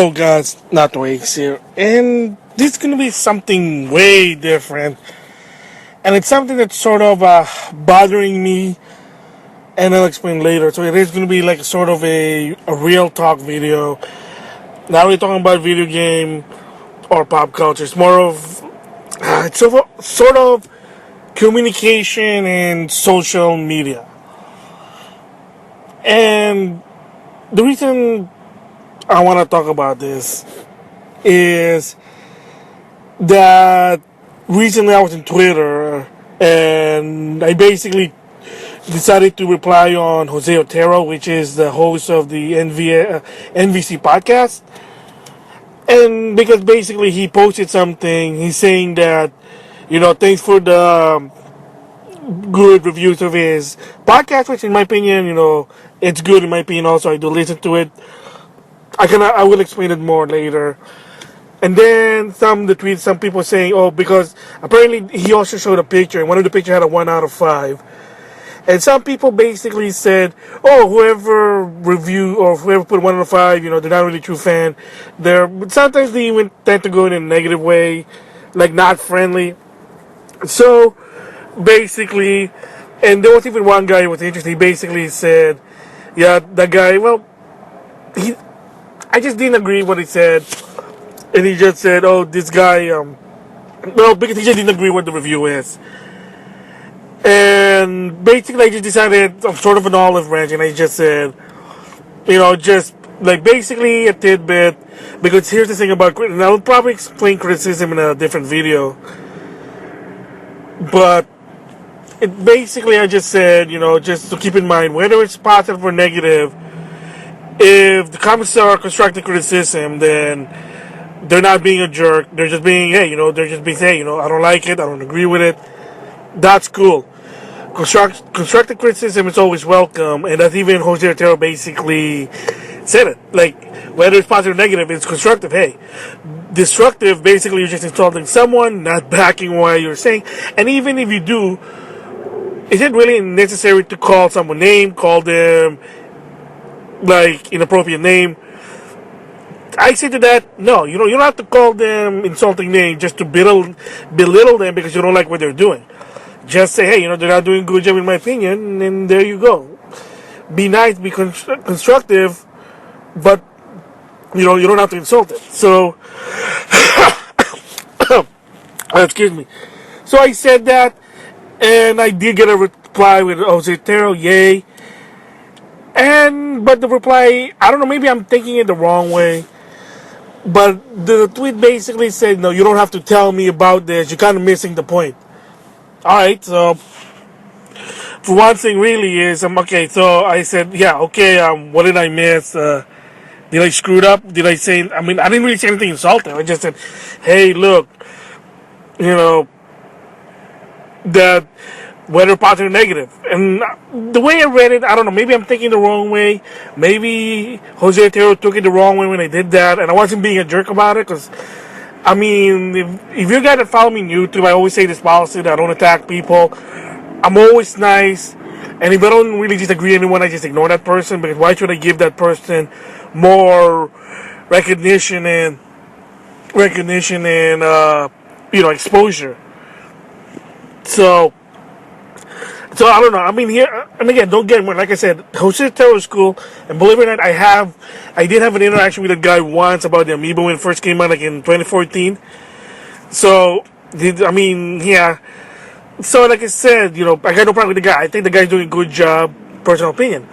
Yo guys, NautoAisDx here, and this is gonna be something way different, and it's something that's sort of bothering me, and I'll explain later. So it is gonna be like sort of a real talk video. Not really talking about video game or pop culture. It's more of it's sort of communication and social media, and the reason I want to talk about this is that recently I was in Twitter and I basically decided to reply on Jose Otero, which is the host of the NVC podcast. And because basically he posted something, he's saying that, thanks for the good reviews of his podcast, which in my opinion, it's good in my opinion also. I do listen to it. I will explain it more later. And then some people saying, oh, because apparently he also showed a picture, and one of the pictures had a 1 out of 5. And some people basically said, oh, whoever review or whoever put 1 out of 5, they're not really a true fan. But sometimes they even tend to go in a negative way, like not friendly. So basically, and there was even one guy who was interesting. He basically said, yeah, that guy, well, I just didn't agree with what he said. And he just said, oh, this guy, well, because he just didn't agree what the review is. And basically I just decided, I'm sort of an olive branch, and I just said, just like basically a tidbit, because here's the thing about, and I'll probably explain criticism in a different video, but basically I just said, just to keep in mind, whether it's positive or negative, if the comments are constructive criticism, then they're not being a jerk. They're just being, hey, they're just being, hey, I don't like it. I don't agree with it. That's cool. Constructive criticism is always welcome, and that's even Jose Otero basically said it. Like, whether it's positive or negative, it's constructive. Hey, destructive, basically you're just insulting someone, not backing what you're saying. And even if you do, is it really necessary to call someone name, call them like inappropriate name? I say to that, no, you don't have to call them insulting names just to belittle them because you don't like what they're doing. Just say, hey, they're not doing a good job in my opinion, and there you go. Be nice, be constructive, but, you don't have to insult it. So, excuse me. So I said that, and I did get a reply with Jose Otero, yay. But the reply, I don't know, maybe I'm taking it the wrong way. But the tweet basically said, no, you don't have to tell me about this. You're kind of missing the point. Alright, so for one thing really is, okay, so I said, yeah, okay, what did I miss? Did I screw it up? Did I say, I didn't really say anything insulting. I just said, hey, look, that whether positive or negative. And the way I read it, I don't know, maybe I'm thinking the wrong way. Maybe Jose Otero took it the wrong way when I did that, and I wasn't being a jerk about it, because, if you guys that follow me on YouTube, I always say this policy that I don't attack people. I'm always nice, and if I don't really disagree with anyone, I just ignore that person, because why should I give that person more recognition and exposure? So I don't know. Here, and again, don't get me. Like I said, Jose Otero is cool, and believe it or not, I did have an interaction with that guy once about the Amiibo when it first came out, like in 2014. So, yeah. So, like I said, I got no problem with the guy. I think the guy's doing a good job. Personal opinion.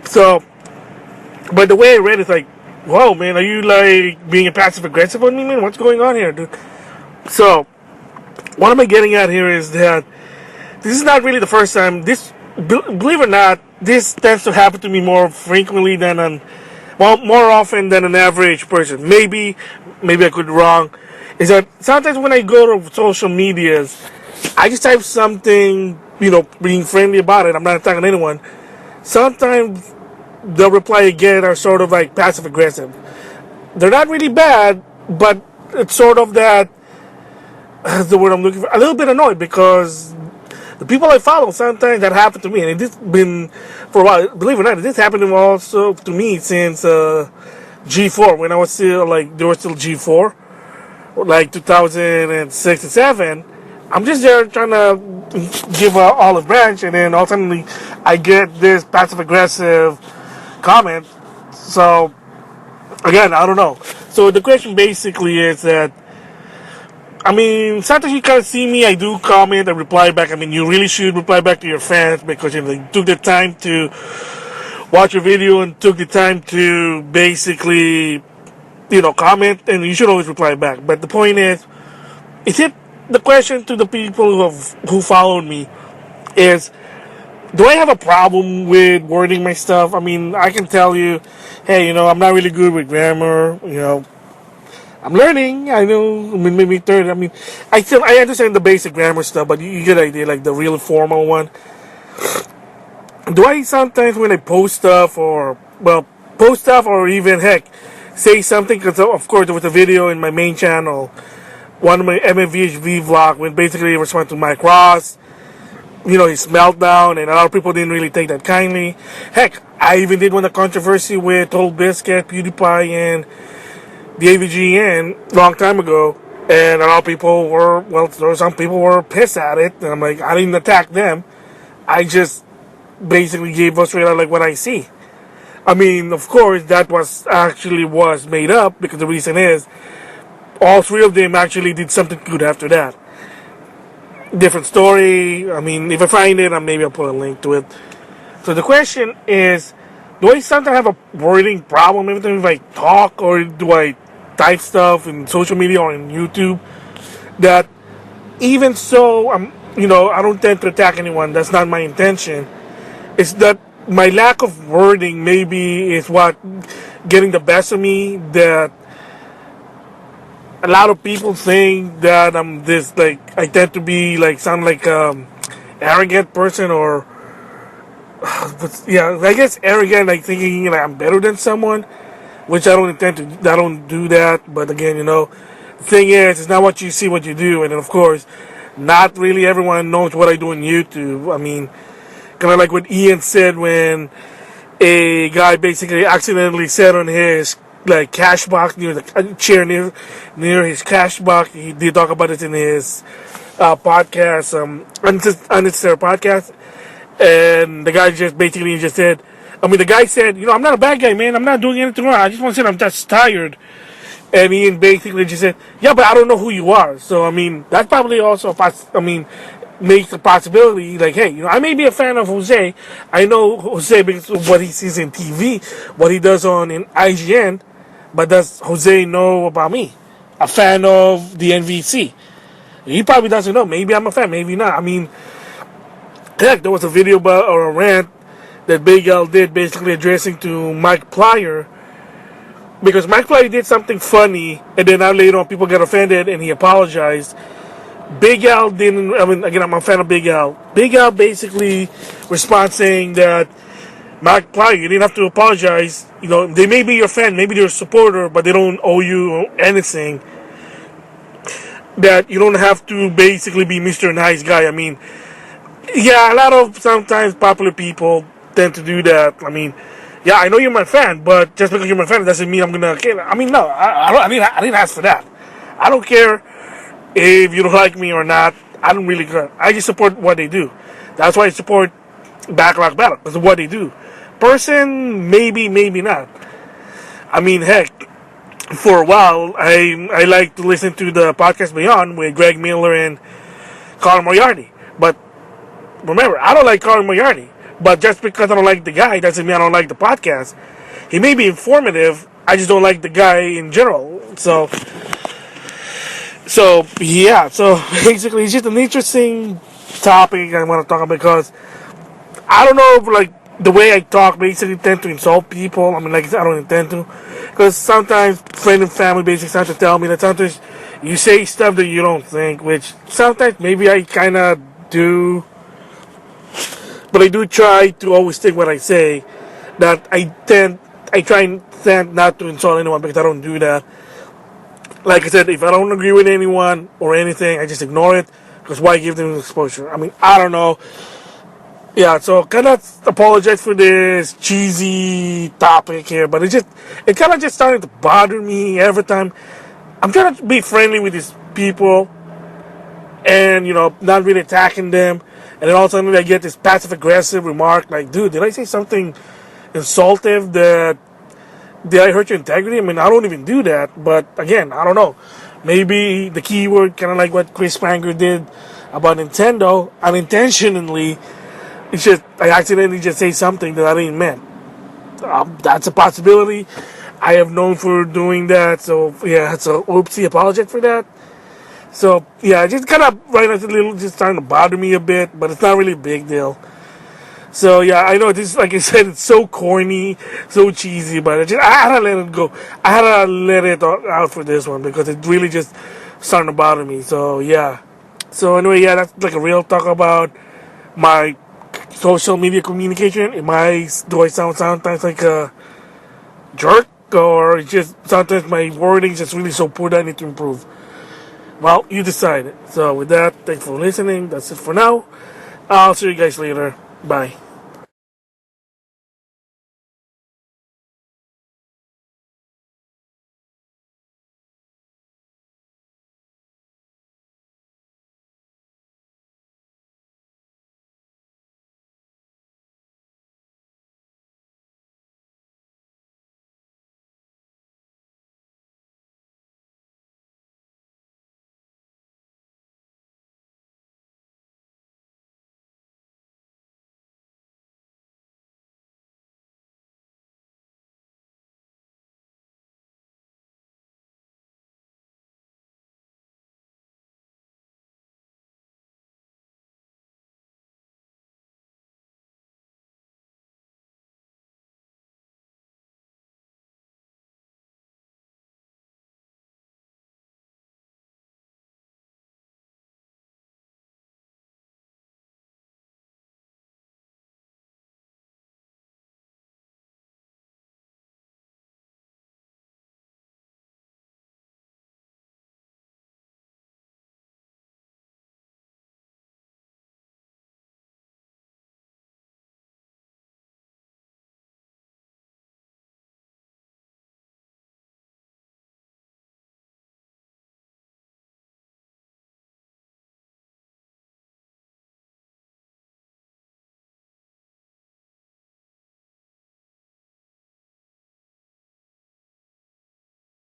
So, but the way I read it's like, whoa, man, are you like being a passive aggressive on me, man? What's going on here, dude? So, what am I getting at here is that this is not really the first time. Believe it or not, this tends to happen to me more frequently more often than an average person. Maybe I could be wrong. Is that sometimes when I go to social medias, I just type something, being friendly about it. I'm not attacking anyone. Sometimes the reply I get are sort of like passive aggressive. They're not really bad, but it's sort of that. That's the word I'm looking for. A little bit annoyed because the people I follow, sometimes that happened to me, and it's been for a while. Believe it or not, this happened also to me since G4 when I was still like there was still G4, like 2006 and 7. I'm just there trying to give a olive branch, and then all of a sudden I get this passive aggressive comment. So again, I don't know. So the question basically is that, I mean, sometimes you kind of see me, I do comment, I reply back. I mean, you really should reply back to your fans because they took the time to watch your video and took the time to basically, comment, and you should always reply back. But the point is it the question to the people who followed me is, do I have a problem with wording my stuff? I mean, I can tell you, hey, I'm not really good with grammar. I'm learning. I know. I mean, maybe third. I mean, I understand the basic grammar stuff, but you get the idea, like the real formal one. Do I sometimes when I post stuff or even heck say something? Because of course there was a video in my main channel, one of my MFVHV vlog, when basically respond to Mike Ross, his meltdown, and a lot of people didn't really take that kindly. Heck, I even did one of the controversy with Total Biscuit, PewDiePie, and the AVGN long time ago, and a lot of people some people were pissed at it, and I'm like, I didn't attack them. I just basically gave us straight out like what I see. I mean, of course, that was made up because the reason is all three of them actually did something good after that. Different story. I mean, if I find it, maybe I'll put a link to it. So the question is, do I sometimes have a wording problem every time if I talk, or do I type stuff in social media or in YouTube? That even so, I don't tend to attack anyone. That's not my intention. It's that my lack of wording maybe is what getting the best of me. That a lot of people think that I'm this, like, I tend to be like sound like arrogant person, or but yeah, I guess arrogant, like thinking I'm better than someone, which I don't intend to. I don't do that. But again, the thing is, it's not what you see, what you do, and then of course, not really everyone knows what I do on YouTube. I mean, kind of like what Ian said when a guy basically accidentally said on his like cash box near the chair near his cash box. He did talk about it in his podcast, unnecessary podcast, and the guy just said, I mean, the guy said, I'm not a bad guy, man. I'm not doing anything wrong. I just want to say I'm just tired. And Ian basically just said, yeah, but I don't know who you are. So, I mean, that's probably also, makes a possibility. Like, hey, I may be a fan of Jose. I know Jose because of what he sees in TV, what he does in IGN. But does Jose know about me? A fan of the NVC? He probably doesn't know. Maybe I'm a fan, maybe not. I mean, heck, there was a video or a rant that Big L did basically addressing to Mike Plyer, because Mike Plyer did something funny, and then now later on people got offended and he apologized. Big Al didn't. I mean, again, I'm a fan of Big Al. Big Al basically responds saying that, Mike Plyer, you didn't have to apologize. They may be your fan, maybe they're a supporter, but they don't owe you anything. That you don't have to basically be Mr. Nice Guy. I mean, yeah, a lot of sometimes popular people tend to do that. I mean, yeah, I know you're my fan, but just because you're my fan doesn't mean I'm gonna. I mean, no, I didn't ask for that. I don't care if you don't like me or not. I don't really care. I just support what they do. That's why I support Backlog Battle, because of what they do. Person, maybe not. I mean, heck, for a while, I like to listen to the podcast Beyond with Greg Miller and Colin Moriarty. But remember, I don't like Colin Moriarty. But just because I don't like the guy doesn't mean I don't like the podcast. He may be informative, I just don't like the guy in general. So yeah. So basically, it's just an interesting topic I want to talk about, because I don't know if, like, the way I talk basically tend to insult people. I mean, like I said, I don't intend to. Because sometimes friends and family basically start to tell me that sometimes you say stuff that you don't think, which sometimes maybe I kind of do. But I do try to always think what I say. That I try and tend not to insult anyone, because I don't do that. Like I said, if I don't agree with anyone or anything, I just ignore it. Because why give them exposure? I mean, I don't know. Yeah, so kind of apologize for this cheesy topic here, but it kind of just started to bother me every time. I'm trying to be friendly with these people, and not really attacking them, and then all of a sudden I get this passive aggressive remark like, "Dude, did I say something insultive that did I hurt your integrity?" I mean, I don't even do that, but again, I don't know. Maybe the keyword, kind of like what Chris Pranger did about Nintendo, unintentionally, it's just I accidentally just say something that I didn't mean. That's a possibility. I have known for doing that, so yeah, so oopsie, apologize for that. So yeah, just kind of right now, it's a little just starting to bother me a bit, but it's not really a big deal. So yeah, I know this, like I said, it's so corny, so cheesy, but I had to let it go. I had to let it out for this one because it really just starting to bother me. So yeah. So anyway, yeah, that's like a real talk about my social media communication. Do I sound sometimes like a jerk, or it's just sometimes my wording is just really so poor that I need to improve? Well, you decide. So with that, thanks for listening. That's it for now. I'll see you guys later. Bye.